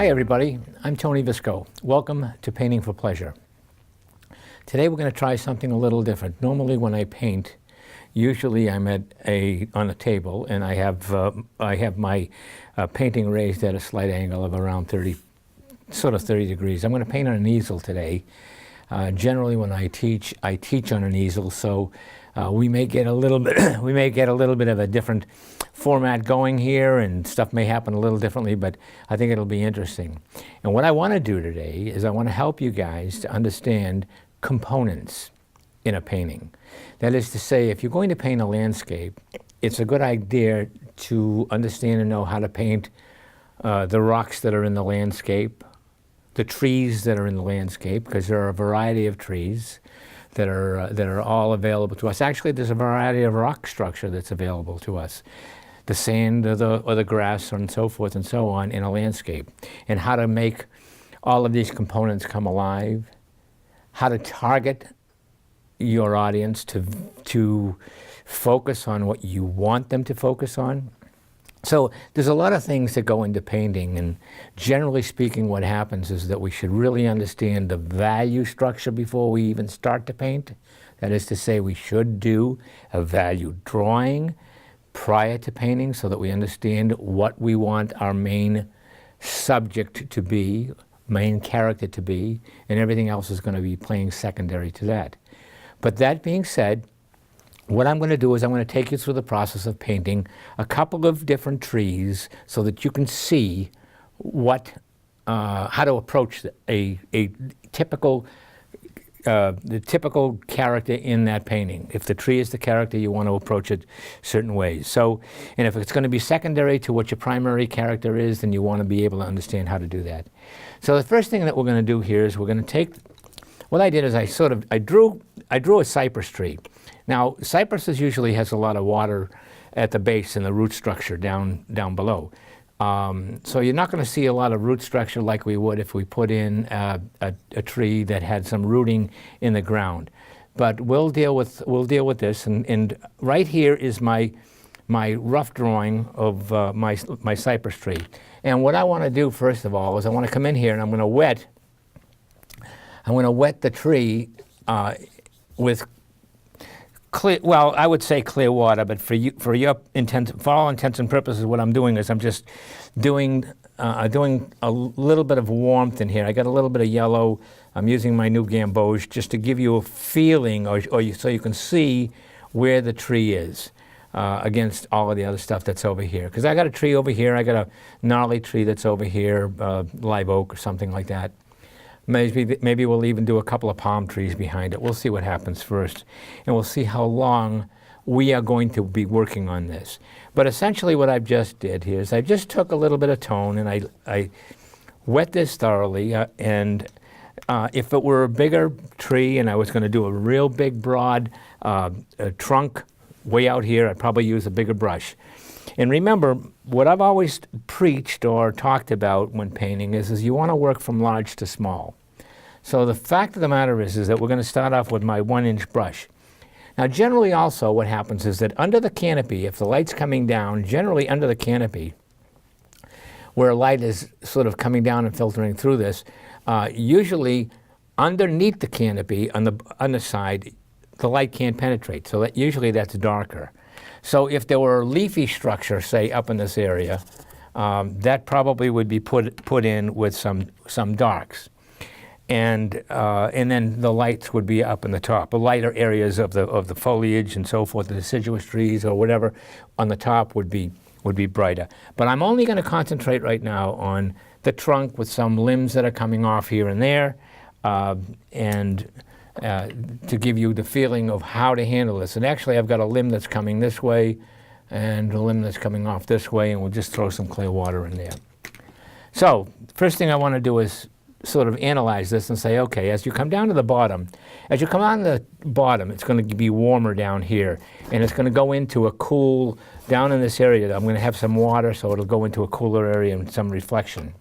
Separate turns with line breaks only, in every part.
Hi everybody, I'm Tony Visco. Welcome to Painting for Pleasure. Today we're going to try something a little different. Normally when I paint, usually I'm on a table and I have my painting raised at a slight angle of around 30 degrees. I'm going to paint on an easel today. Generally when I teach on an easel, so we may get a little bit of a different format going here, and stuff may happen a little differently, but I think it'll be interesting. And what I want to do today is I want to help you guys to understand components in a painting. That is to say, if you're going to paint a landscape, it's a good idea to understand and know how to paint the rocks that are in the landscape, the trees that are in the landscape, because there are a variety of trees that are all available to us. Actually, there's a variety of rock structure that's available to us. The sand or the grass and so forth and so on in a landscape, and how to make all of these components come alive, how to target your audience to focus on what you want them to focus on. So there's a lot of things that go into painting, and generally speaking what happens is that we should really understand the value structure before we even start to paint. That is to say, we should do a value drawing prior to painting so that we understand what we want our main subject to be, main character to be, and everything else is going to be playing secondary to that. But that being said, what I'm going to do is I'm going to take you through the process of painting a couple of different trees so that you can see how to approach the typical character in that painting. If the tree is the character, you want to approach it certain ways. So, and if it's going to be secondary to what your primary character is, then you want to be able to understand how to do that. So the first thing that we're going to do here is we're going to take, what I did is I drew a cypress tree. Now, cypresses usually has a lot of water at the base and the root structure down below. So you're not going to see a lot of root structure like we would if we put in a tree that had some rooting in the ground. But we'll deal with this, and right here is my rough drawing of my cypress tree. And what I want to do first of all is I want to come in here and I'm going to wet the tree with clear, well, I would say clear water, but for all intents and purposes, what I'm doing is I'm just doing a little bit of warmth in here. I got a little bit of yellow. I'm using my new gamboge just to give you a feeling, so you can see where the tree is against all of the other stuff that's over here. Because I got a tree over here. I got a gnarly tree that's over here, live oak or something like that. Maybe we'll even do a couple of palm trees behind it. We'll see what happens first, and we'll see how long we are going to be working on this. But essentially what I've just did here is I just took a little bit of tone and I wet this thoroughly, and if it were a bigger tree and I was going to do a real big broad trunk way out here, I'd probably use a bigger brush. And remember, what I've always preached or talked about when painting is you want to work from large to small. So the fact of the matter is that we're going to start off with my 1-inch brush. Now generally also what happens is that under the canopy, if the light's coming down, generally under the canopy, where light is sort of coming down and filtering through this, usually underneath the canopy on the underside, the light can't penetrate. So usually that's darker. So if there were a leafy structure, say up in this area, that probably would be put in with some darks, and then the lights would be up in the top. The lighter areas of the foliage and so forth, the deciduous trees or whatever on the top would be brighter. But I'm only going to concentrate right now on the trunk with some limbs that are coming off here and there, to give you the feeling of how to handle this. And actually I've got a limb that's coming this way and a limb that's coming off this way, and we'll just throw some clear water in there. So first thing I want to do is sort of analyze this and say, okay, as you come down to the bottom, it's going to be warmer down here, and it's going to go into a cool, down in this area, I'm going to have some water, so it'll go into a cooler area and some reflection.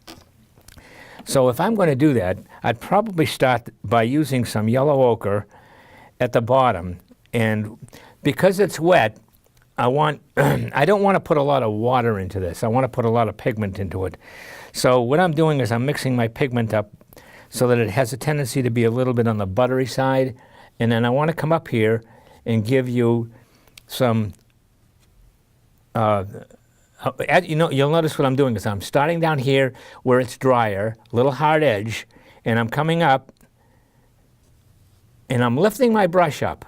So if I'm going to do that, I'd probably start by using some yellow ochre at the bottom, and because it's wet, I don't want to put a lot of water into this. I want to put a lot of pigment into it. So what I'm doing is I'm mixing my pigment up so that it has a tendency to be a little bit on the buttery side. And then I want to come up here and give you some, you'll notice what I'm doing is I'm starting down here where it's drier, a little hard edge, and I'm coming up and I'm lifting my brush up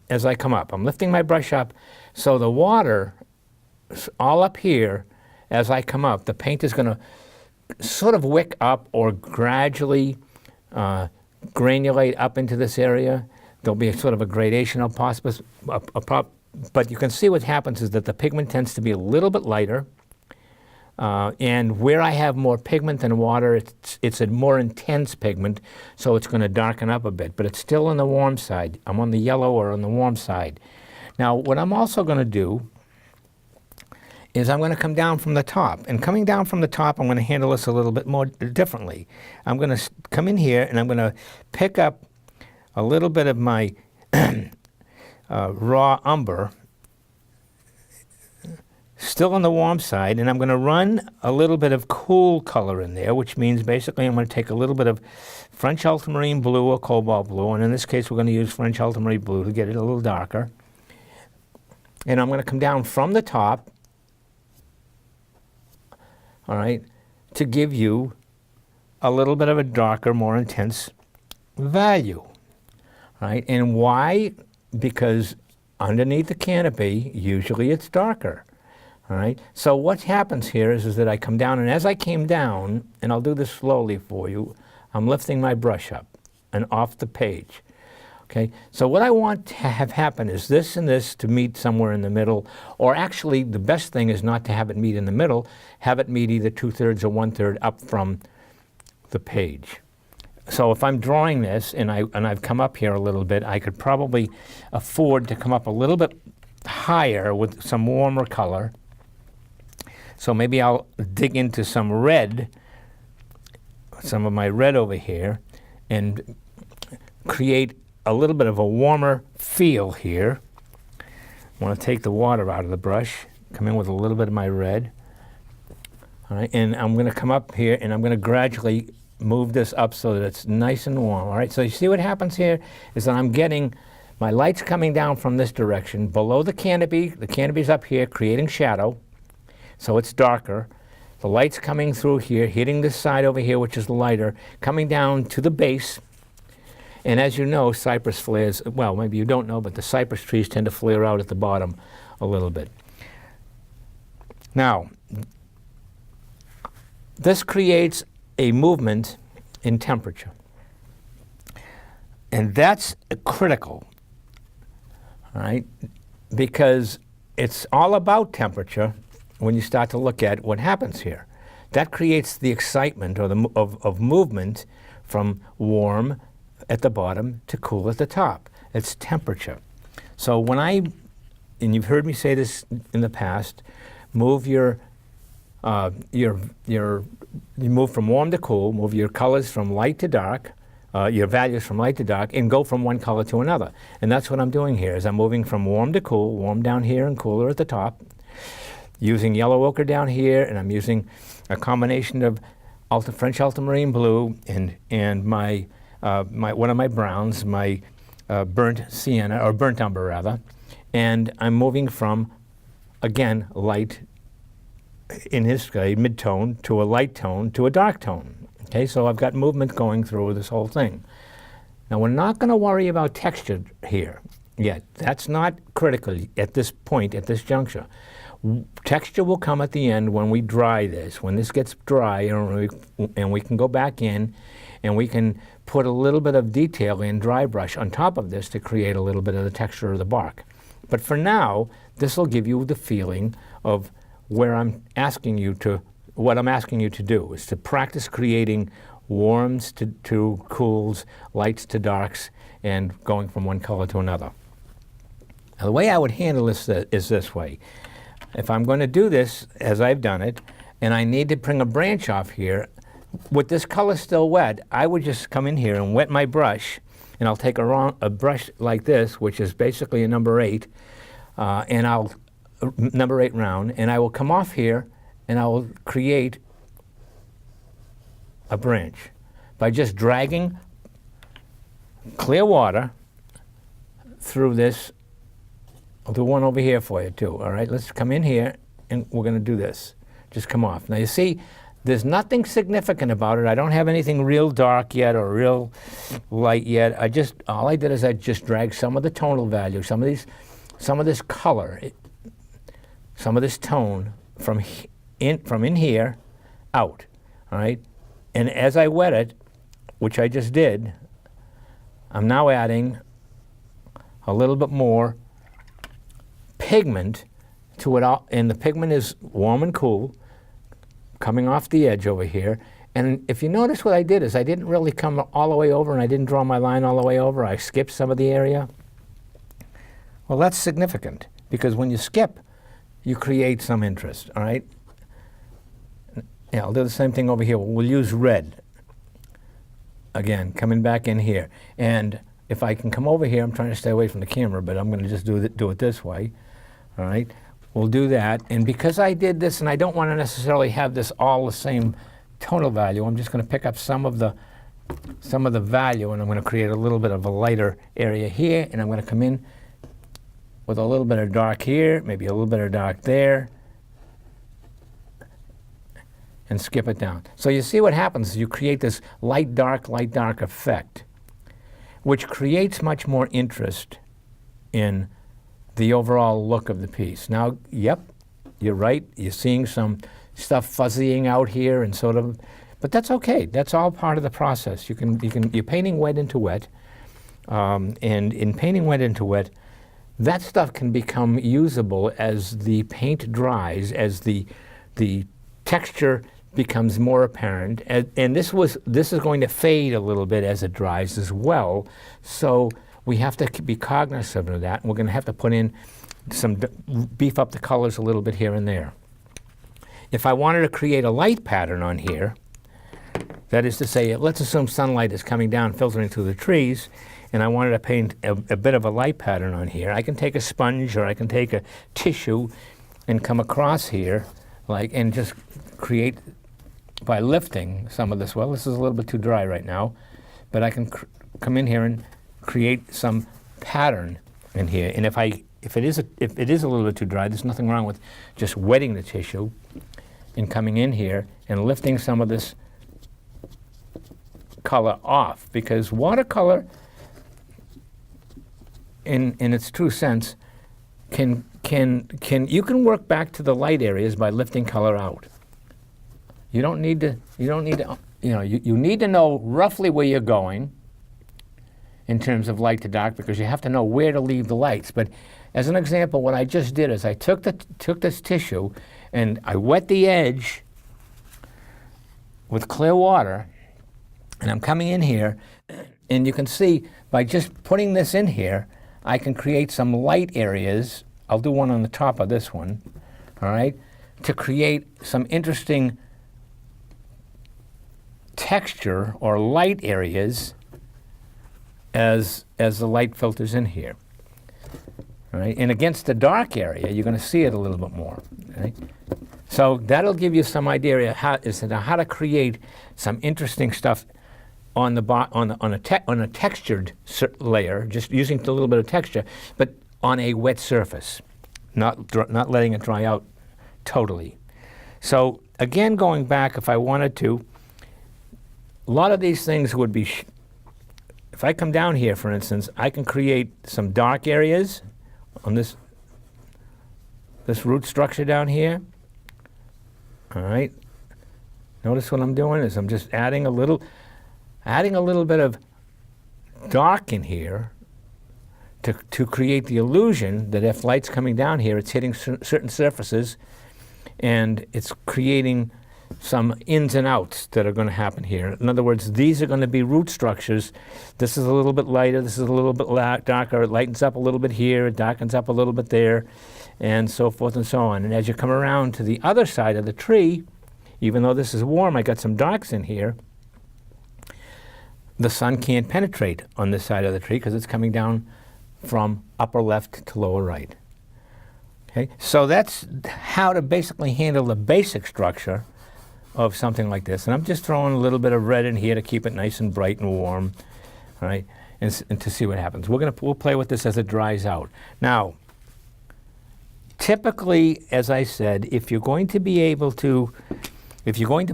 as I come up. I'm lifting my brush up so the water all up here as I come up. The paint is going to sort of wick up or gradually granulate up into this area. There'll be a sort of a gradation of but you can see what happens is that the pigment tends to be a little bit lighter. And where I have more pigment than water, it's a more intense pigment, so it's going to darken up a bit, but it's still on the warm side. I'm on the yellow or on the warm side. Now, what I'm also going to do is I'm going to come down from the top. And coming down from the top, I'm going to handle this a little bit more differently. I'm going to come in here and I'm going to pick up a little bit of my raw umber, still on the warm side, and I'm going to run a little bit of cool color in there, which means basically I'm going to take a little bit of French ultramarine blue or cobalt blue, and in this case we're going to use French ultramarine blue to get it a little darker. And I'm going to come down from the top, all right, to give you a little bit of a darker, more intense value, right? And why? Because underneath the canopy, usually it's darker. All right, so what happens here is that I come down, and as I came down, and I'll do this slowly for you, I'm lifting my brush up and off the page. Okay, so what I want to have happen is this and this to meet somewhere in the middle, or actually the best thing is not to have it meet in the middle, have it meet either 2/3 or 1/3 up from the page. So if I'm drawing this and I've come up here a little bit, I could probably afford to come up a little bit higher with some warmer color. So maybe I'll dig into some red, some of my red over here, and create a little bit of a warmer feel here. I want to take the water out of the brush, come in with a little bit of my red. All right, and I'm going to come up here and I'm going to gradually move this up so that it's nice and warm. All right, so you see what happens here is that I'm getting my lights coming down from this direction below the canopy. The canopy's up here creating shadow, so it's darker. The light's coming through here, hitting this side over here, which is lighter, coming down to the base. And as you know, cypress flares, well, maybe you don't know, but the cypress trees tend to flare out at the bottom a little bit. Now, this creates a movement in temperature. And that's critical, all right, because it's all about temperature when you start to look at what happens here. That creates the excitement or of movement from warm at the bottom to cool at the top. It's temperature. So when and you've heard me say this in the past, you move from warm to cool, move your colors from light to dark, your values from light to dark, and go from one color to another. And that's what I'm doing here, is I'm moving from warm to cool, warm down here and cooler at the top, using yellow ochre down here, and I'm using a combination of French ultramarine blue and my one of my browns, my burnt sienna, or burnt umber rather, and I'm moving from, again, light, in his case, mid-tone, to a light tone, to a dark tone. Okay, so I've got movement going through this whole thing. Now, we're not going to worry about texture here yet. That's not critical at this point, at this juncture. Texture will come at the end when we dry this. When this gets dry, and we can go back in, and we can put a little bit of detail in dry brush on top of this to create a little bit of the texture of the bark. But for now, this will give you the feeling of what I'm asking you to do, is to practice creating warms to cools, lights to darks, and going from one color to another. Now, the way I would handle this is this way. If I'm going to do this, as I've done it, and I need to bring a branch off here, with this color still wet, I would just come in here and wet my brush, and I'll take a brush like this, which is basically a number 8, and number 8 round, and I will come off here and I will create a branch by just dragging clear water through this. I'll do one over here for you too, all right? Let's come in here and we're gonna do this. Just come off. Now you see, there's nothing significant about it. I don't have anything real dark yet or real light yet. All I did is I just dragged some of the tonal value, some of this color, some of this tone from in here out, all right? And as I wet it, which I just did, I'm now adding a little bit more pigment to it all, and the pigment is warm and cool, coming off the edge over here. And if you notice, what I did is I didn't really come all the way over, and I didn't draw my line all the way over. I skipped some of the area. Well, that's significant, because when you skip, you create some interest, all right? Yeah, I'll do the same thing over here. We'll use red. Again, coming back in here. And if I can come over here, I'm trying to stay away from the camera, but I'm going to just do it this way, all right? We'll do that. And because I did this, and I don't want to necessarily have this all the same tonal value, I'm just going to pick up some of the value, and I'm going to create a little bit of a lighter area here, and I'm going to come in with a little bit of dark here, maybe a little bit of dark there, and skip it down. So you see what happens is you create this light, dark effect, which creates much more interest in the overall look of the piece. Now, yep, you're right. You're seeing some stuff fuzzying out here and sort of, but that's okay. That's all part of the process. You're painting wet into wet, and in painting wet into wet, that stuff can become usable as the paint dries, as the texture becomes more apparent, and this is going to fade a little bit as it dries as well. We have to be cognizant of that, and we're going to have to put in beef up the colors a little bit here and there. If I wanted to create a light pattern on here, that is to say, let's assume sunlight is coming down, filtering through the trees, and I wanted to paint a bit of a light pattern on here, I can take a sponge or I can take a tissue and come across here, and just create, by lifting some of this. Well, this is a little bit too dry right now, but I can come in here and create some pattern in here. And if it is a little bit too dry, there's nothing wrong with just wetting the tissue and coming in here and lifting some of this color off, because watercolor, in its true sense, you can work back to the light areas by lifting color out. You need to know roughly where you're going in terms of light to dark, because you have to know where to leave the lights. But as an example, what I just did is I took this tissue and I wet the edge with clear water, and I'm coming in here, and you can see by just putting this in here, I can create some light areas. I'll do one on the top of this one, all right, to create some interesting texture or light areas as the light filters in here. All right? And against the dark area, you're going to see it a little bit more. Right? So that'll give you some idea how to create some interesting stuff on a textured layer, just using a little bit of texture, but on a wet surface, not letting it dry out totally. So again, going back, if I wanted to, a lot of these things would be, if I come down here, for instance, I can create some dark areas on this root structure down here. All right. Notice what I'm doing is I'm just adding a little bit of dark in here to create the illusion that if light's coming down here, it's hitting certain surfaces, and it's creating some ins and outs that are going to happen here. In other words, these are going to be root structures. This is a little bit lighter, this is a little bit darker, it lightens up a little bit here, it darkens up a little bit there, and so forth and so on. And as you come around to the other side of the tree, even though this is warm, I got some darks in here, the sun can't penetrate on this side of the tree because it's coming down from upper left to lower right. Okay, so that's how to basically handle the basic structure of something like this. And I'm just throwing a little bit of red in here to keep it nice and bright and warm, all right, and to see what happens. We'll play with this as it dries out. Now, typically, as I said, if you're going to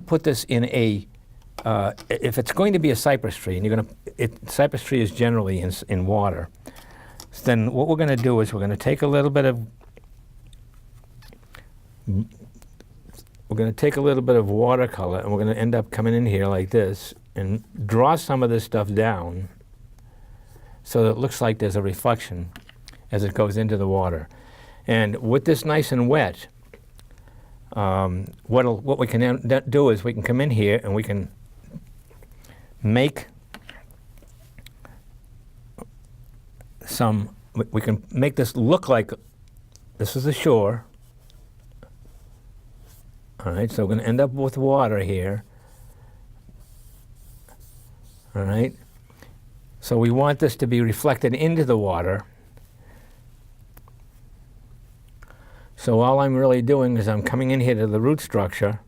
put this in a, if it's going to be a cypress tree, and cypress tree is generally in water, then what we're going to do is we're going to take a little bit of watercolor, and we're going to end up coming in here like this and draw some of this stuff down so that it looks like there's a reflection as it goes into the water. And with this nice and wet, what we can do is we can come in here and we can make we can make this look like this is the shore. All right, so we're going to end up with water here. All right, so we want this to be reflected into the water. So all I'm really doing is I'm coming in here to the root structure,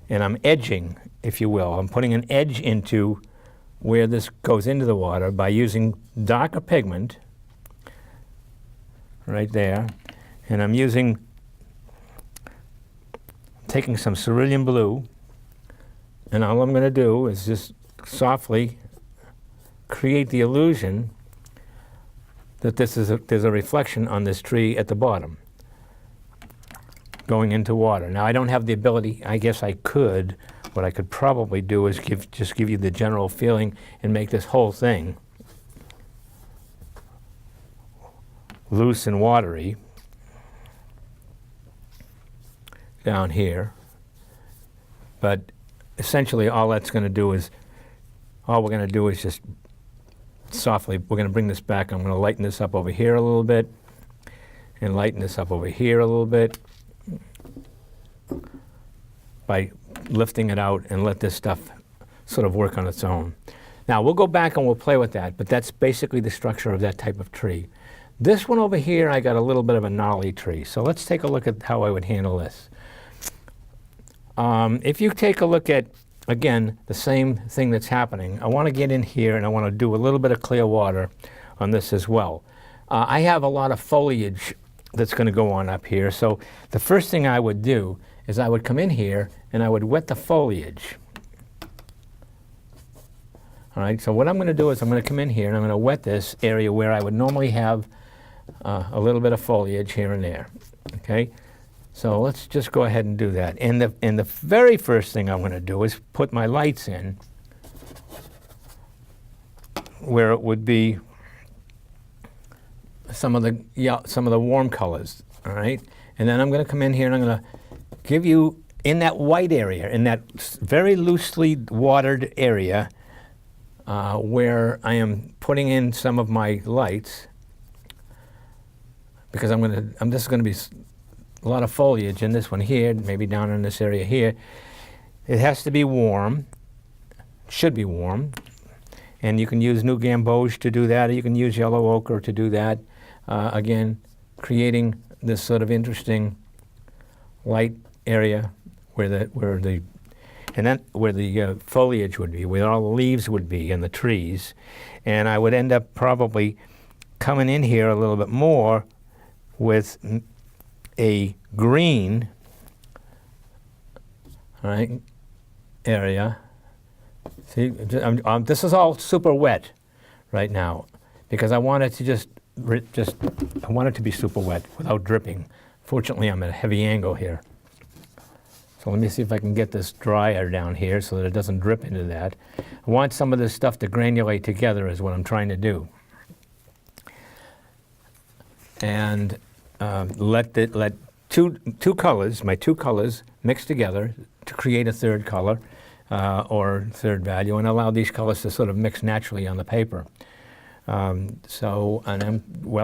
and I'm edging, if you will. I'm putting an edge into where this goes into the water by using darker pigment right there. And I'm taking some cerulean blue, and all I'm going to do is just softly create the illusion that there's a reflection on this tree at the bottom going into water. Now, I don't have the ability, I guess I could, what I could probably do is just give you the general feeling and make this whole thing loose and watery down here. But essentially all we're going to do is just softly, we're going to bring this back. I'm going to lighten this up over here a little bit and lighten this up over here a little bit by lifting it out and let this stuff sort of work on its own. Now we'll go back and we'll play with that, but that's basically the structure of that type of tree. This one over here, I got a little bit of a gnarly tree. So let's take a look at how I would handle this. If you take a look at, again, the same thing that's happening, I want to get in here and I want to do a little bit of clear water on this as well. I have a lot of foliage that's going to go on up here. So the first thing I would do is I would come in here and I would wet the foliage. All right, so what I'm going to do is I'm going to come in here and I'm going to wet this area where I would normally have a little bit of foliage here and there. Okay, so let's just go ahead and do that. And the very first thing I'm going to do is put my lights in where it would be some of the warm colors. All right, and then I'm going to come in here and I'm going to give you in that white area, in that very loosely watered area where I am putting in some of my lights, because this is going to be a lot of foliage in this one here, maybe down in this area here. It has to be warm, should be warm, and you can use new gamboge to do that, or you can use yellow ochre to do that. Again, creating this sort of interesting light area where the foliage would be, where all the leaves would be and the trees. And I would end up probably coming in here a little bit more with a green, all right, area. See, this is all super wet right now because I want it to I want it to be super wet without dripping. Fortunately, I'm at a heavy angle here. So let me see if I can get this drier down here so that it doesn't drip into that. I want some of this stuff to granulate together is what I'm trying to do. And let two colors, my two colors, mix together to create a third color or third value, and allow these colors to sort of mix naturally on the paper. While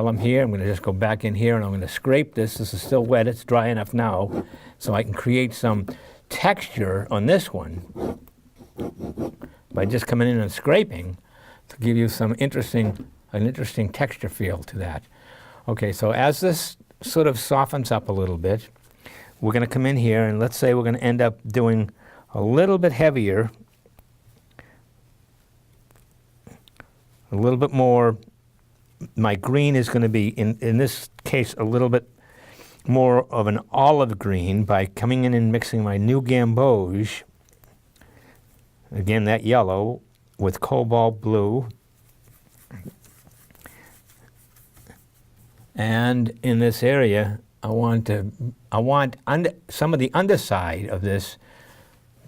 I'm here, I'm going to just go back in here and I'm going to scrape this. This is still wet, it's dry enough now, so I can create some texture on this one by just coming in and scraping to give you an interesting texture feel to that. Okay, so as this sort of softens up a little bit, we're going to come in here and let's say we're going to end up doing a little bit heavier, a little bit more. My green is going to be, in this case, a little bit more of an olive green by coming in and mixing my new gamboge, again that yellow, with cobalt blue. And in this area, I want some of the underside of this.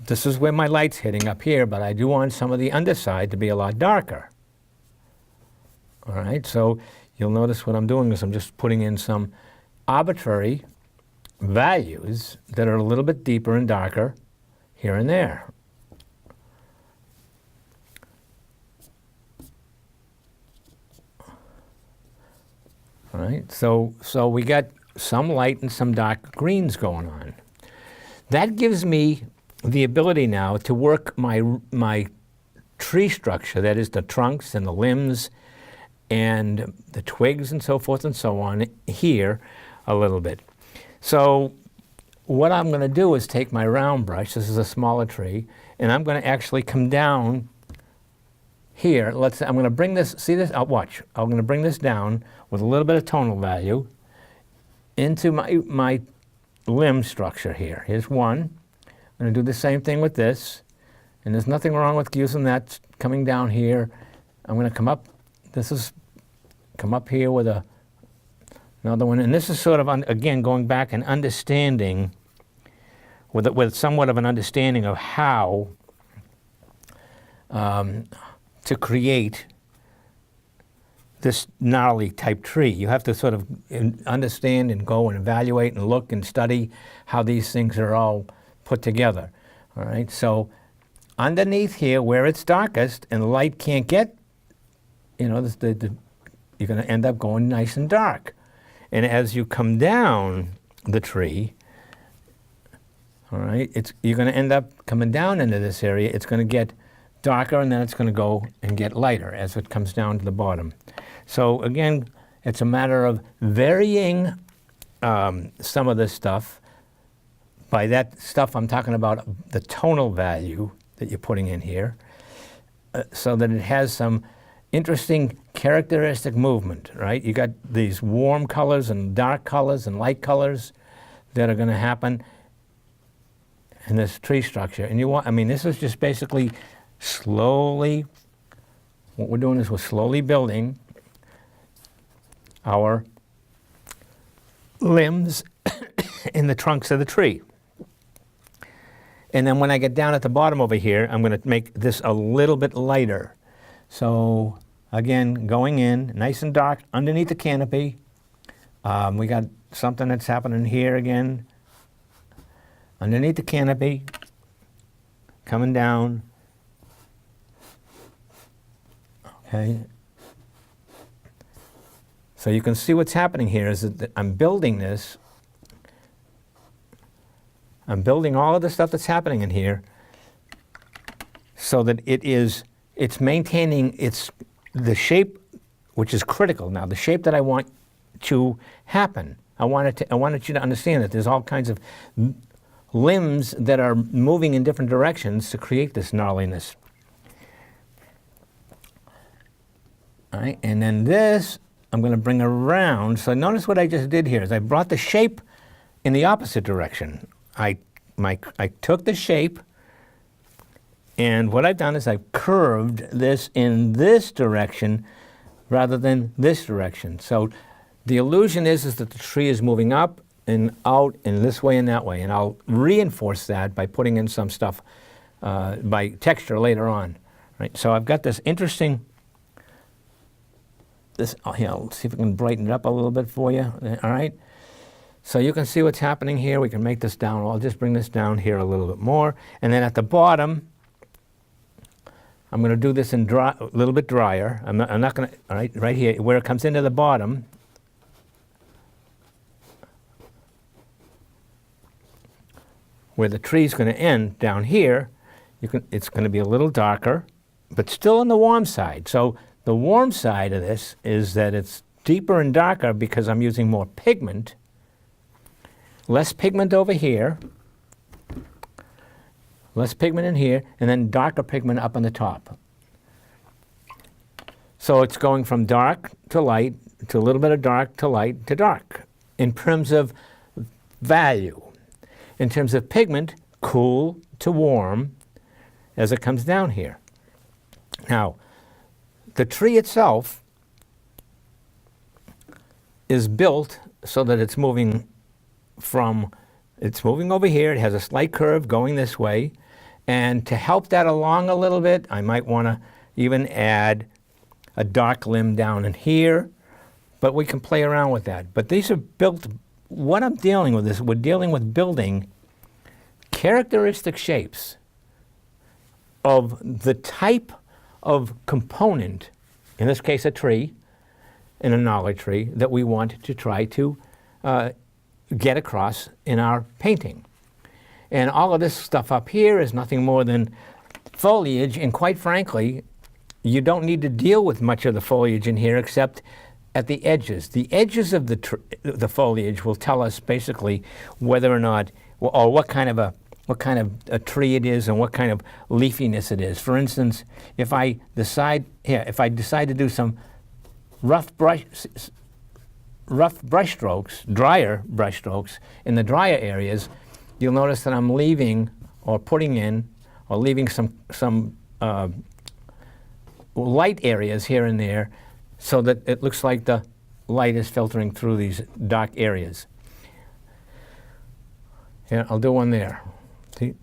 This is where my light's hitting up here, but I do want some of the underside to be a lot darker. All right, so you'll notice what I'm doing is I'm just putting in some arbitrary values that are a little bit deeper and darker here and there. All right, so we got some light and some dark greens going on. That gives me the ability now to work my tree structure, that is the trunks and the limbs and the twigs and so forth and so on here a little bit. So what I'm going to do is take my round brush, this is a smaller tree, and I'm going to actually come down here. I'm going to bring this, see this? Watch. I'm going to bring this down with a little bit of tonal value into my limb structure here. Here's one. I'm going to do the same thing with this, and there's nothing wrong with using that coming down here. I'm going to come up. Come up here with another one, and this is sort of, again, going back and understanding, with somewhat of an understanding of how to create this gnarly type tree. You have to sort of understand and go and evaluate and look and study how these things are all put together. All right, so underneath here, where it's darkest and the light can't get, you know, you're going to end up going nice and dark. And as you come down the tree, all right, you're going to end up coming down into this area. It's going to get darker, and then it's going to go and get lighter as it comes down to the bottom. So again, it's a matter of varying some of this stuff. By that stuff, I'm talking about the tonal value that you're putting in here, so that it has some interesting characteristic movement, right? You got these warm colors and dark colors and light colors that are going to happen in this tree structure. And this is just basically slowly, what we're doing is we're slowly building our limbs in the trunks of the tree. And then when I get down at the bottom over here, I'm going to make this a little bit lighter. So again, going in nice and dark underneath the canopy. We got something that's happening here again. Underneath the canopy, coming down. Okay. So you can see what's happening here is that I'm building this. I'm building all of the stuff that's happening in here so that it's maintaining the shape, which is critical now, the shape that I want to happen. I wanted you to understand that there's all kinds of limbs that are moving in different directions to create this gnarliness. All right, and then this, I'm going to bring around. So notice what I just did here is I brought the shape in the opposite direction. I took the shape, and what I've done is I've curved this in this direction rather than this direction. So the illusion is that the tree is moving up and out in this way and that way, and I'll reinforce that by putting in some stuff by texture later on. Right? So I've got this interesting. Let's see if we can brighten it up a little bit for you. All right. So you can see what's happening here. We can make this down. I'll just bring this down here a little bit more. And then at the bottom, I'm going to do this in a little bit drier. I'm not going to, all right, right here, where it comes into the bottom. Where the tree's going to end down here, it's going to be a little darker, but still on the warm side. So the warm side of this is that it's deeper and darker because I'm using more pigment. Less pigment over here, less pigment in here, and then darker pigment up on the top. So it's going from dark to light, to a little bit of dark to light to dark in terms of value. In terms of pigment, cool to warm as it comes down here. Now, the tree itself is built so that it's moving over here. It has a slight curve going this way. And to help that along a little bit, I might want to even add a dark limb down in here, but we can play around with that. But these are built, what I'm dealing with is we're dealing with building characteristic shapes of the type of component, in this case a tree, in a nollie tree, that we want to try to get across in our painting. And all of this stuff up here is nothing more than foliage, and quite frankly, you don't need to deal with much of the foliage in here except at the edges. The edges of the foliage will tell us basically whether or not, or what kind of a tree it is and what kind of leafiness it is. For instance, if I decide to do some rough brush strokes, drier brush strokes in the drier areas, you'll notice that I'm leaving or putting in or leaving some light areas here and there so that it looks like the light is filtering through these dark areas. Yeah, I'll do one there. See?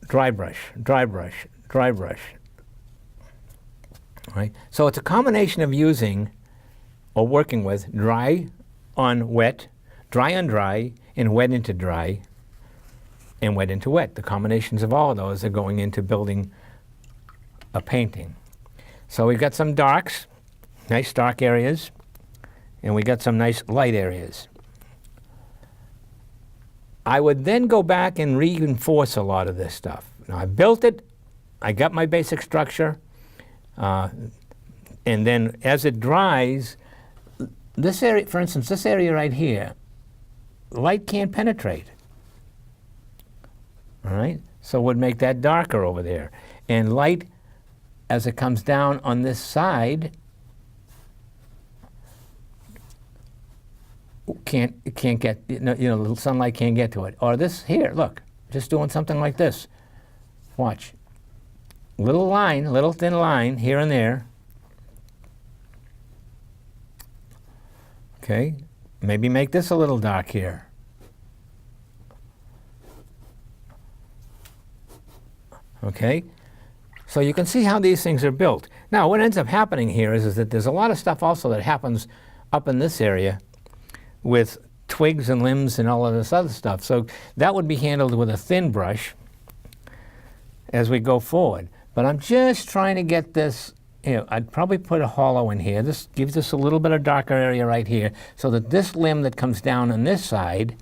Dry brush, dry brush, dry brush. All right? So it's a combination of using or working with dry on wet, dry on dry, and wet into dry, and wet into wet. The combinations of all of those are going into building a painting. So we've got some darks, nice dark areas, and we got some nice light areas. I would then go back and reinforce a lot of this stuff. Now I built it, I got my basic structure, and then as it dries, this area, for instance, this area right here, light can't penetrate. All right? So would make that darker over there. And light, as it comes down on this side, can't get, the sunlight can't get to it. Or this here, look, just doing something like this. Watch. Little line, little thin line here and there. Okay, maybe make this a little dark here. Okay, so you can see how these things are built. Now, what ends up happening here is that there's a lot of stuff also that happens up in this area with twigs and limbs and all of this other stuff. So that would be handled with a thin brush as we go forward. But I'm just trying to get this, I'd probably put a hollow in here. This gives us a little bit of darker area right here so that this limb that comes down on this side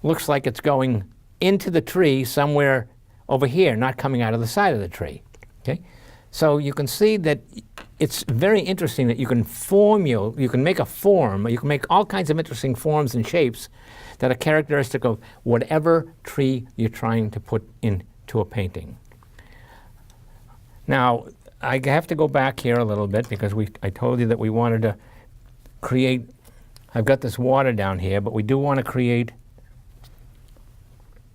looks like it's going into the tree somewhere over here, not coming out of the side of the tree. Okay? So you can see that it's very interesting that you can make a form, you can make all kinds of interesting forms and shapes that are characteristic of whatever tree you're trying to put into a painting. Now, I have to go back here a little bit because I told you that we wanted to create, I've got this water down here, but we do want to create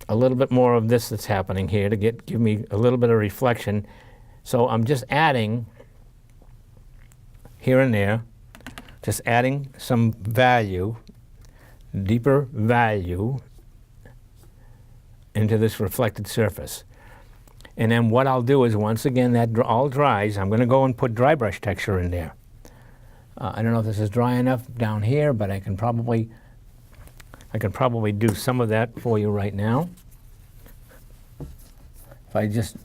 a little bit more of this that's happening here to give me a little bit of reflection. So I'm just adding here and there, just adding some value, deeper value into this reflected surface. And then what I'll do is, once again, that all dries, I'm going to go and put dry brush texture in there. I don't know if this is dry enough down here, but I can probably do some of that for you right now. If I just,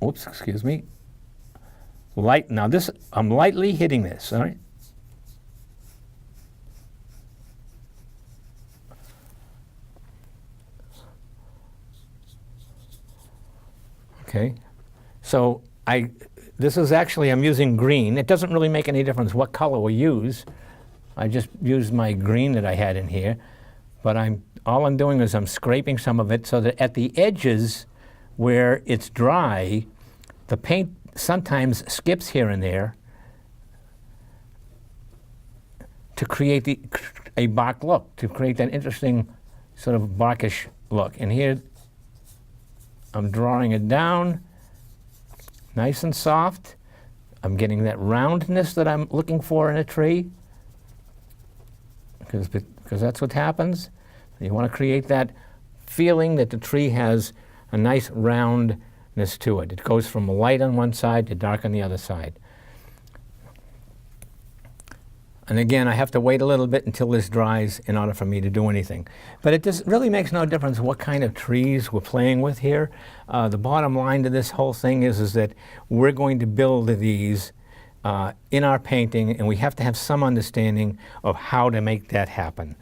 oops, excuse me. Now this, I'm lightly hitting this, all right? Okay, so this is actually, I'm using green. It doesn't really make any difference what color we use. I just used my green that I had in here, but all I'm doing is I'm scraping some of it so that at the edges where it's dry, the paint sometimes skips here and there to create a bark look, to create that interesting sort of barkish look. And here I'm drawing it down, nice and soft. I'm getting that roundness that I'm looking for in a tree, because that's what happens. You want to create that feeling that the tree has a nice roundness to it. It goes from light on one side to dark on the other side. And again, I have to wait a little bit until this dries in order for me to do anything. But it just really makes no difference what kind of trees we're playing with here. The bottom line to this whole thing is that we're going to build these in our painting, and we have to have some understanding of how to make that happen.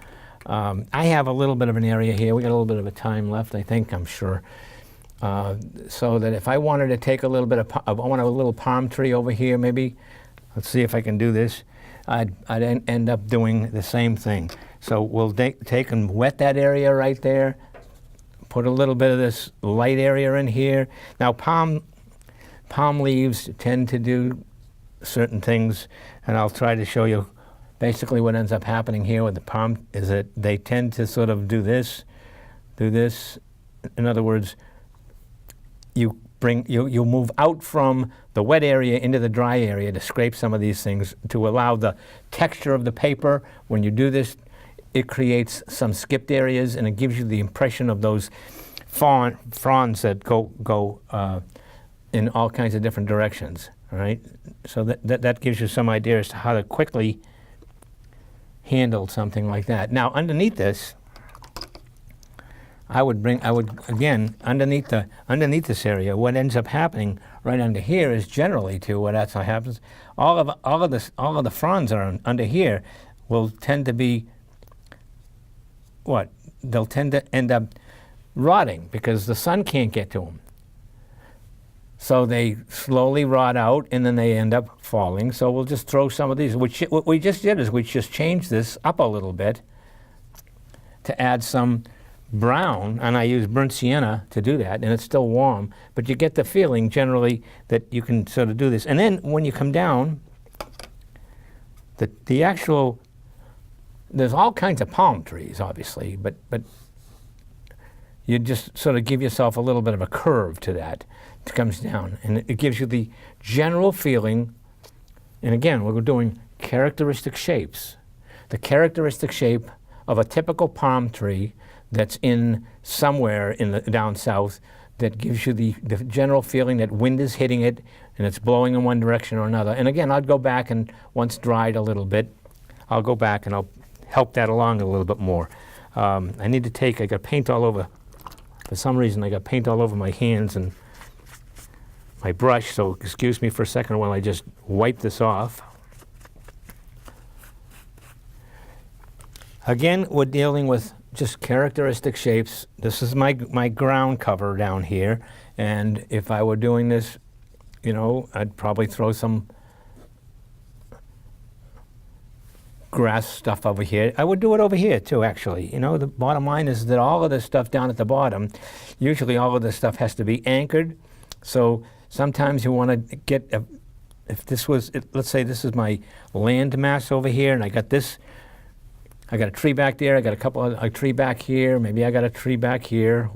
I have a little bit of an area here. We got a little bit of a time left, I think, I'm sure. So that if I wanted to take a little bit of, I want a little palm tree over here maybe. Let's see if I can do this. I'd end up doing the same thing. So we'll take and wet that area right there, put a little bit of this light area in here. Now palm leaves tend to do certain things, and I'll try to show you basically what ends up happening here with the palm is that they tend to sort of do this. In other words, you move out from the wet area into the dry area to scrape some of these things to allow the texture of the paper. When you do this, it creates some skipped areas, and it gives you the impression of those fronds that go in all kinds of different directions. All right, so that gives you some idea as to how to quickly handle something like that. Now underneath this, I would again underneath this area. What ends up happening right under here is generally what actually happens. All of the fronds are under here will tend to be what? They'll tend to end up rotting because the sun can't get to them. So they slowly rot out, and then they end up falling. So we'll just throw some of these. What we just did is we just changed this up a little bit to add some brown, and I use burnt sienna to do that, and it's still warm, but you get the feeling generally that you can sort of do this. And then when you come down, the actual, there's all kinds of palm trees, obviously, but you just sort of give yourself a little bit of a curve to that. It comes down, and it gives you the general feeling. And again, we're doing characteristic shapes. The characteristic shape of a typical palm tree that's in somewhere in down south that gives you the general feeling that wind is hitting it and it's blowing in one direction or another. And again, I'd go back and once dried a little bit, I'll go back and I'll help that along a little bit more. I need to I got paint all over. For some reason, I got paint all over my hands and my brush, so excuse me for a second while I just wipe this off. Again, we're dealing with just characteristic shapes. This is my ground cover down here, and if I were doing this, I'd probably throw some grass stuff over here. I would do it over here too, actually. The bottom line is that all of this stuff down at the bottom, usually all of this stuff has to be anchored. So sometimes you want to get, if this was, let's say this is my land mass over here, and I got a tree back there, I got a tree back here, maybe I got a tree back here.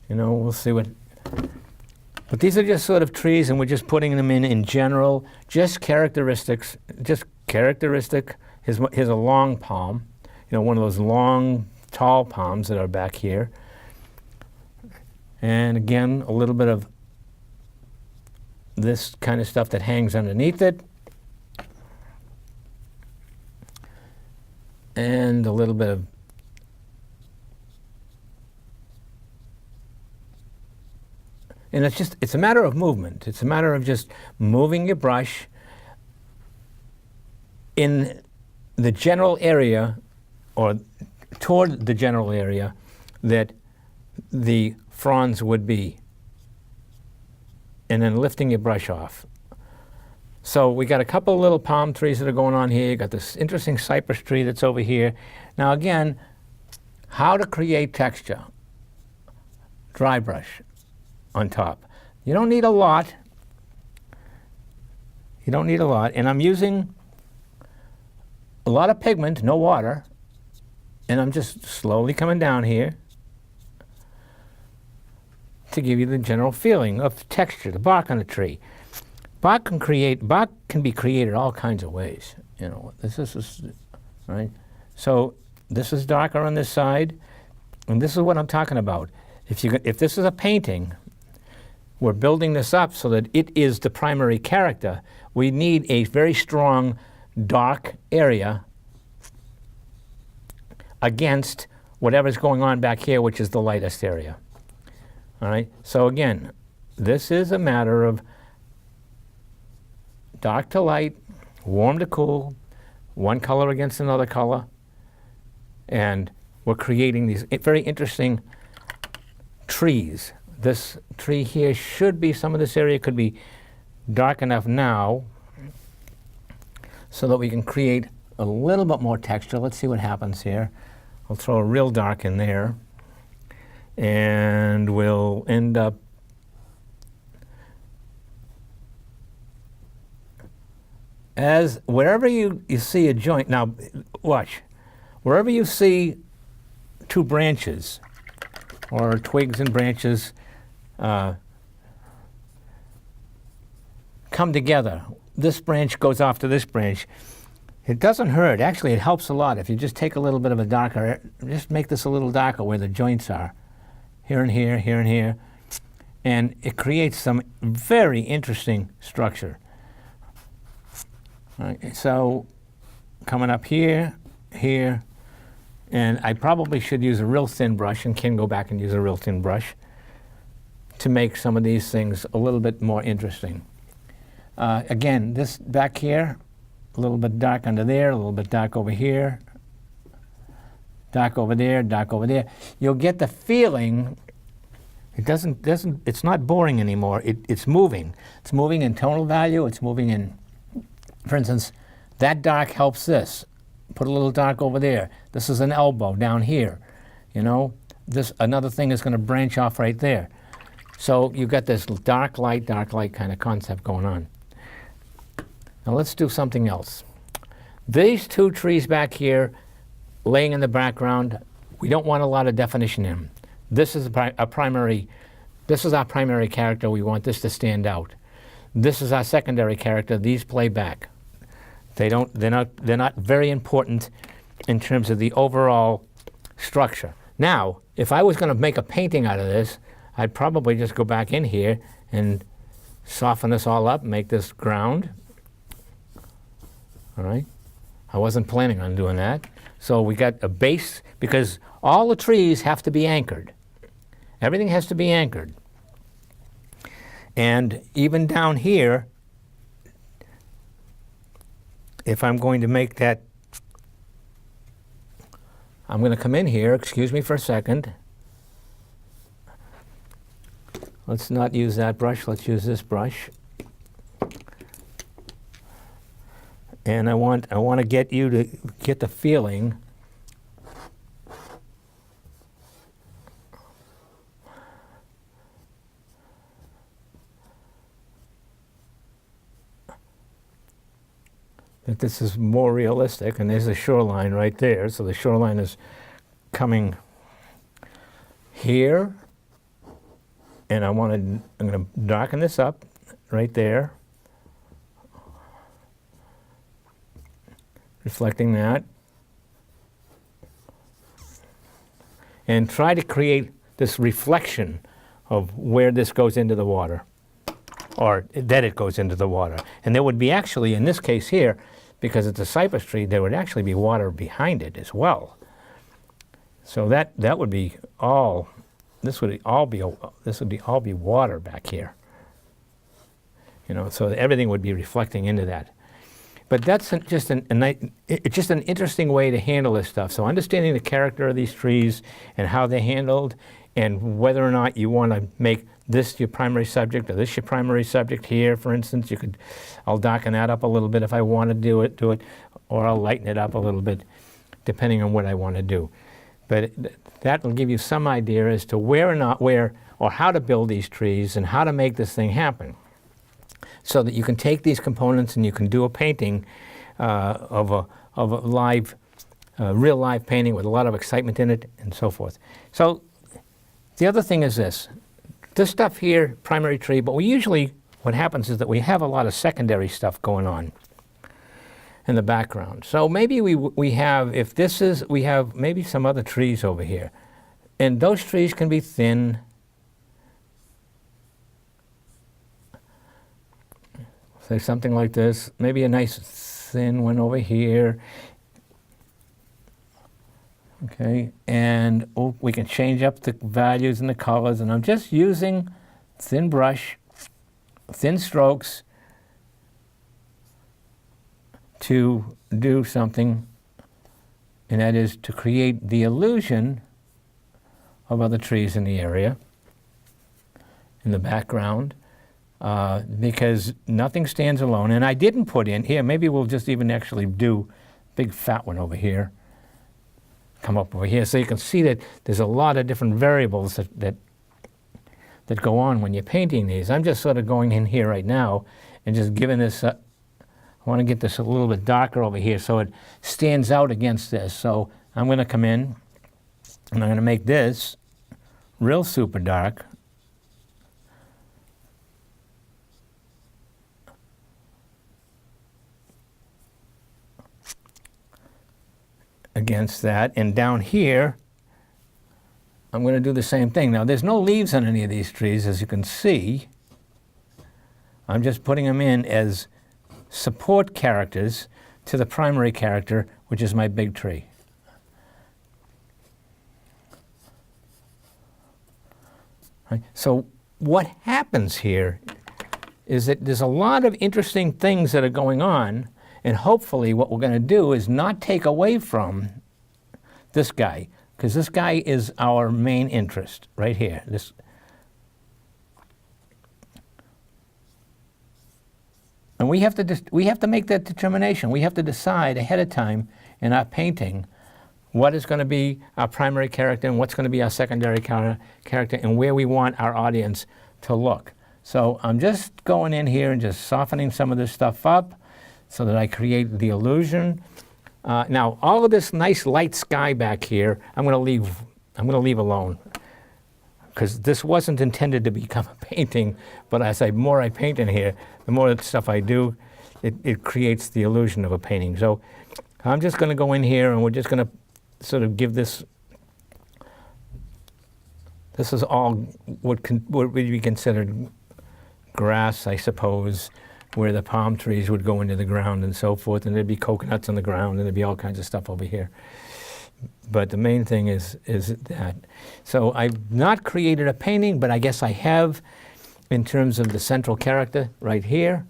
We'll see what. But these are just sort of trees, and we're just putting them in general, just characteristics, just characteristic. Here's a long palm, one of those long, tall palms that are back here. And again, a little bit of this kind of stuff that hangs underneath it. And a little bit of and it's a matter of movement. It's a matter of just moving your brush in the general area or toward the general area that the fronds would be. and then lifting your brush off. So we got a couple of little palm trees that are going on here. You got this interesting cypress tree that's over here. Now again, how to create texture. Dry brush on top. You don't need a lot. You don't need a lot. And I'm using a lot of pigment, no water. And I'm just slowly coming down here to give you the general feeling of texture, the bark on a tree. Bark can be created all kinds of ways. You know, this is right. So this is darker on this side, and this is what I'm talking about. If this is a painting, we're building this up so that it is the primary character. We need a very strong dark area against whatever's going on back here, which is the lightest area. All right. So again, this is a matter of dark to light, warm to cool, one color against another color, and we're creating these very interesting trees. This tree here should be, some of this area could be dark enough now so that we can create a little bit more texture. Let's see what happens here. I'll throw a real dark in there, and we'll end up as wherever you see a joint. Now watch, wherever you see two branches or twigs and branches come together, this branch goes off to this branch, it doesn't hurt. Actually, it helps a lot if you just take a little bit of a darker, just make this a little darker where the joints are, here and here, here and here, and it creates some very interesting structure. All right, so coming up here, here, and I probably should use a real thin brush, and can go back and use a real thin brush to make some of these things a little bit more interesting. Again, this back here, a little bit dark under there, a little bit dark over here, dark over there, dark over there. You'll get the feeling. It's not boring anymore. It's moving. It's moving in tonal value. It's moving in. For instance, that dark helps this. Put a little dark over there. This is an elbow down here. You know, this another thing is going to branch off right there. So you've got this dark light kind of concept going on. Now let's do something else. These two trees back here, laying in the background, we don't want a lot of definition in them. This is our primary character. We want this to stand out. This is our secondary character. These play back. They're not very important in terms of the overall structure. Now, if I was going to make a painting out of this, I'd probably just go back in here and soften this all up, make this ground. All right. I wasn't planning on doing that. So we got a base, because all the trees have to be anchored. Everything has to be anchored. And even down here, if I'm going to make that, I'm going to come in here, excuse me for a second. Let's not use that brush, let's use this brush. And I want to get you to get the feeling that this is more realistic, and there's a shoreline right there. So the shoreline is coming here, and I'm going to darken this up right there, reflecting that, and try to create this reflection of where this goes into the water, or that it goes into the water. And there would be actually, in this case here, because it's a cypress tree, there would actually be water behind it as well. So that would be all. This would all be water back here. You know, so everything would be reflecting into that. But that's just an interesting way to handle this stuff. So understanding the character of these trees and how they're handled, and whether or not you want to make this your primary subject or this your primary subject here, for instance. I'll darken that up a little bit if I want to do it, or I'll lighten it up a little bit depending on what I want to do. But that will give you some idea as to where or how to build these trees and how to make this thing happen, so that you can take these components and you can do a painting of a live, real live painting with a lot of excitement in it and so forth. So the other thing is this stuff here, primary tree, but what happens is that we have a lot of secondary stuff going on in the background. So maybe we have maybe some other trees over here. And those trees can be thin. Say something like this, maybe a nice thin one over here. Okay, and we can change up the values and the colors, and I'm just using thin brush, thin strokes to do something, and that is to create the illusion of other trees in the area, in the background, because nothing stands alone. And I didn't put in here, maybe we'll just even actually do big fat one over here, come up over here, so you can see that there's a lot of different variables that go on when you're painting these. I'm just sort of going in here right now and just giving this, I want to get this a little bit darker over here so it stands out against this. So I'm going to come in and I'm going to make this real super dark. Against that, and down here I'm going to do the same thing. Now there's no leaves on any of these trees, as you can see. I'm just putting them in as support characters to the primary character, which is my big tree. Right? So what happens here is that there's a lot of interesting things that are going on. And hopefully what we're going to do is not take away from this guy, because this guy is our main interest right here. And we have to make that determination. We have to decide ahead of time in our painting what is going to be our primary character and what's going to be our secondary character and where we want our audience to look. So I'm just going in here and just softening some of this stuff up, so that I create the illusion. Now, all of this nice light sky back here, I'm going to leave alone, because this wasn't intended to become a painting. But as more I paint in here, the more stuff I do, it creates the illusion of a painting. So I'm just going to go in here, and we're just going to sort of give this. This is all what would be considered grass, I suppose, where the palm trees would go into the ground and so forth, and there'd be coconuts on the ground, and there'd be all kinds of stuff over here. But the main thing is that. So I've not created a painting, but I guess I have in terms of the central character right here.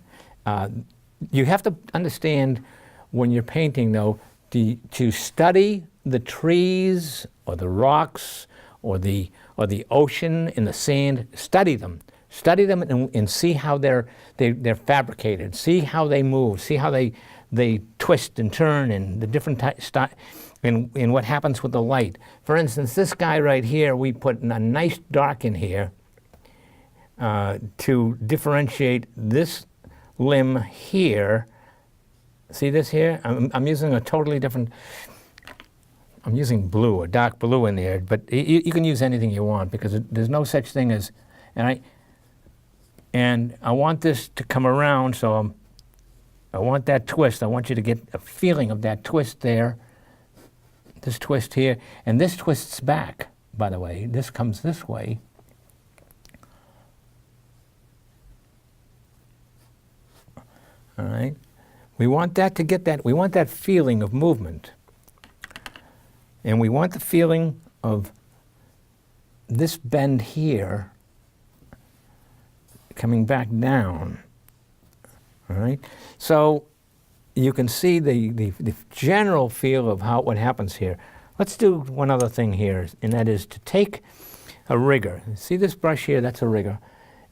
You have to understand when you're painting, though, to study the trees or the rocks or the ocean and the sand. Study them. Study them and see how they're fabricated. See how they move. See how they twist and turn, and the different and what happens with the light. For instance, this guy right here, we put a nice dark in here to differentiate this limb here. See this here? I'm using a totally different. I'm using blue, a dark blue in there, but you can use anything you want, because there's no such thing as, and I want this to come around, so I want that twist. I want you to get a feeling of that twist there, this twist here, and this twists back, by the way. This comes this way. All right? We want that to get that, we want that feeling of movement. And we want the feeling of this bend here coming back down. All right? So you can see the general feel of what happens here. Let's do one other thing here, and that is to take a rigger. See this brush here? That's a rigger.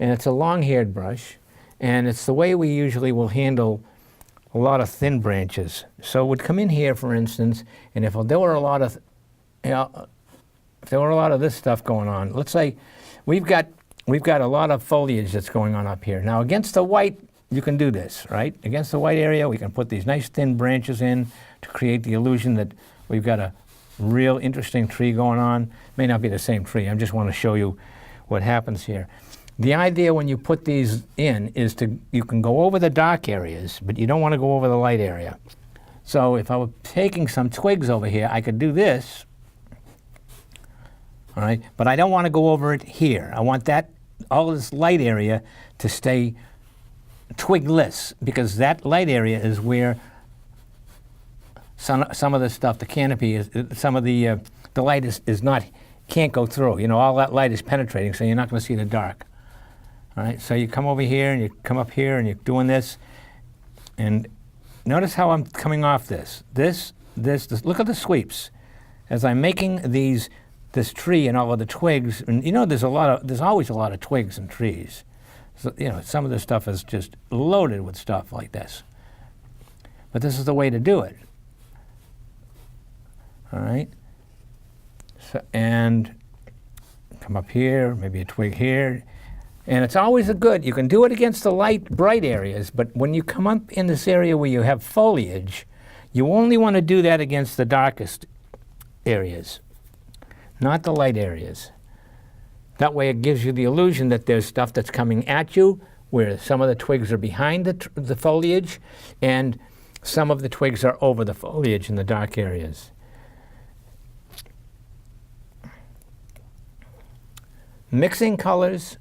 and it's a long-haired brush, and it's the way we usually will handle a lot of thin branches. So we'd come in here, for instance, and if there were a lot of, if there were a lot of this stuff going on, let's say we've got a lot of foliage that's going on up here. Now against the white, you can do this, right? Against the white area, we can put these nice thin branches in to create the illusion that we've got a real interesting tree going on. May not be the same tree. I just want to show you what happens here. The idea when you put these in is you can go over the dark areas, but you don't want to go over the light area. So if I were taking some twigs over here, I could do this, all right? But I don't want to go over it here. I want all this light area to stay twigless, because that light area is where some of the stuff, the canopy, some of the light can't go through. You know, all that light is penetrating, so you're not going to see the dark. All right, so you come over here and you come up here and you're doing this, and notice how I'm coming off this. This. Look at the sweeps as I'm making this tree and all of the twigs. And you know, there's always a lot of twigs and trees. So, you know, some of this stuff is just loaded with stuff like this. But this is the way to do it. All right, so, and come up here, maybe a twig here. And it's always you can do it against the light, bright areas, but when you come up in this area where you have foliage, you only want to do that against the darkest areas, not the light areas. That way it gives you the illusion that there's stuff that's coming at you, where some of the twigs are behind the foliage, and some of the twigs are over the foliage in the dark areas. Mixing colors,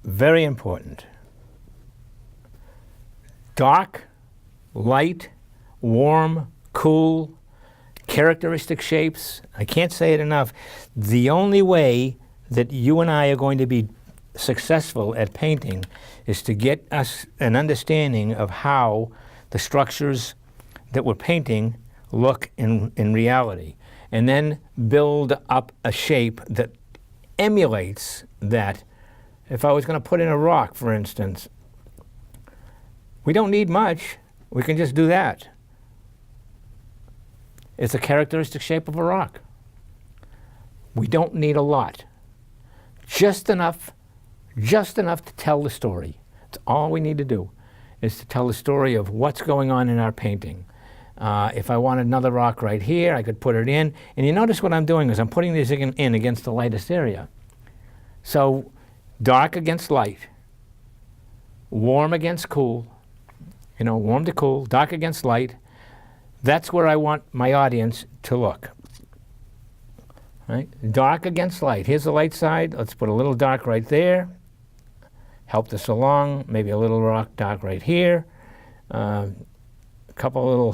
very important. Dark, light, warm, cool, characteristic shapes. I can't say it enough. The only way that you and I are going to be successful at painting is to get us an understanding of how the structures that we're painting look in reality, and then build up a shape that emulates that. If I was going to put in a rock, for instance, we don't need much. We can just do that. It's a characteristic shape of a rock. We don't need a lot. Just enough to tell the story. That's all we need to do, is to tell the story of what's going on in our painting. If I wanted another rock right here, I could put it in. And you notice what I'm doing is I'm putting these in against the lightest area. So dark against light, warm against cool, you know, warm to cool, dark against light. That's where I want my audience to look. Right? Dark against light. Here's the light side. Let's put a little dark right there. Help this along. Maybe a little dark right here. A couple little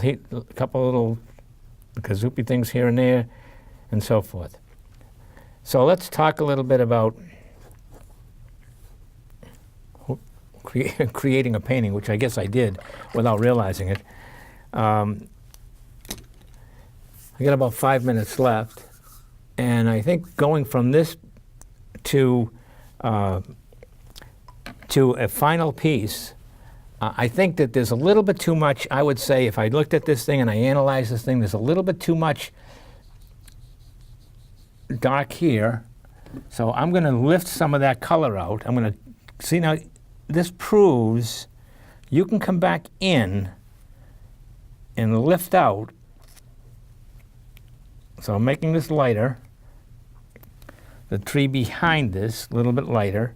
kazoopy things here and there, and so forth. So let's talk a little bit about creating a painting, which I guess I did without realizing it. I got about 5 minutes left, and I think going from this to a final piece, I think that there's a little bit too much. I would say if I looked at this thing and I analyzed this thing, there's a little bit too much dark here. So I'm going to lift some of that color out. I'm going to see now. This proves you can come back in and lift out. So I'm making this lighter. The tree behind this, a little bit lighter,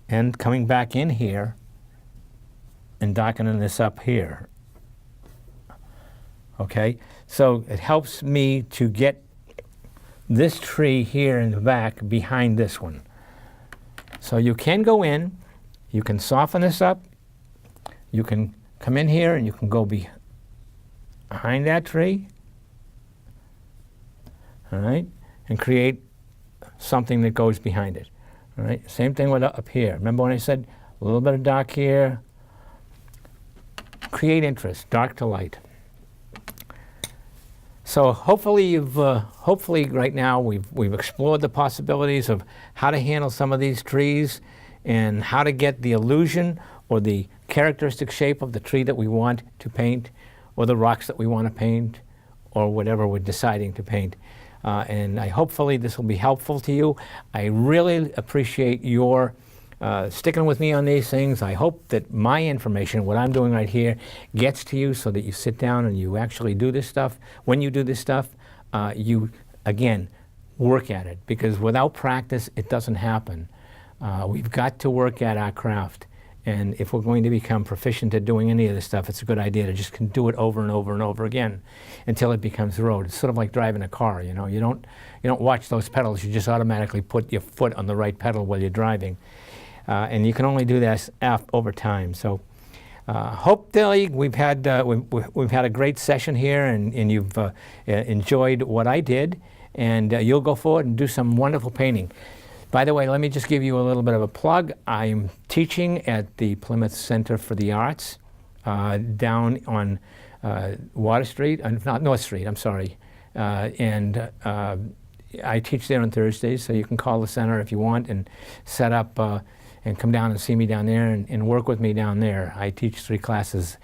and coming back in here and darkening this up here. Okay, so it helps me to get this tree here in the back behind this one. So you can go in, you can soften this up, you can come in here and you can go behind that tree, all right, and create something that goes behind it. All right, same thing with up here. Remember when I said a little bit of dark here? Create interest, dark to light. So hopefully right now we've explored the possibilities of how to handle some of these trees and how to get the illusion or the characteristic shape of the tree that we want to paint, or the rocks that we want to paint, or whatever we're deciding to paint. And hopefully this will be helpful to you. I really appreciate your sticking with me on these things. I hope that my information, what I'm doing right here, gets to you so that you sit down and you actually do this stuff. When you do this stuff, you, again, work at it, because without practice, it doesn't happen. We've got to work at our craft. And if we're going to become proficient at doing any of this stuff, it's a good idea to just do it over and over and over again until it becomes the road. It's sort of like driving a car, you know. You don't watch those pedals. You just automatically put your foot on the right pedal while you're driving. And you can only do this over time. So hopefully we've had a great session here, and you've enjoyed what I did, and you'll go forward and do some wonderful painting. By the way, let me just give you a little bit of a plug. I'm teaching at the Plymouth Center for the Arts down on Water Street, not North Street, I'm sorry. And I teach there on Thursdays, so you can call the center if you want and set up and come down and see me down there and work with me down there. I teach 3 classes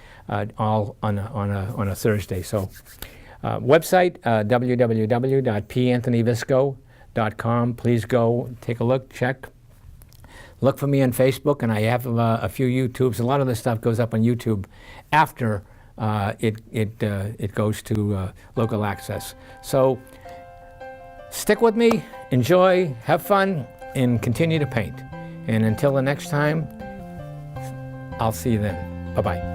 all on a Thursday. So website, www.panthonyvisco.com. Please go take a look, check. Look for me on Facebook, and I have a few YouTubes. A lot of this stuff goes up on YouTube after it goes to local access. So stick with me, enjoy, have fun, and continue to paint. And until the next time, I'll see you then. Bye-bye.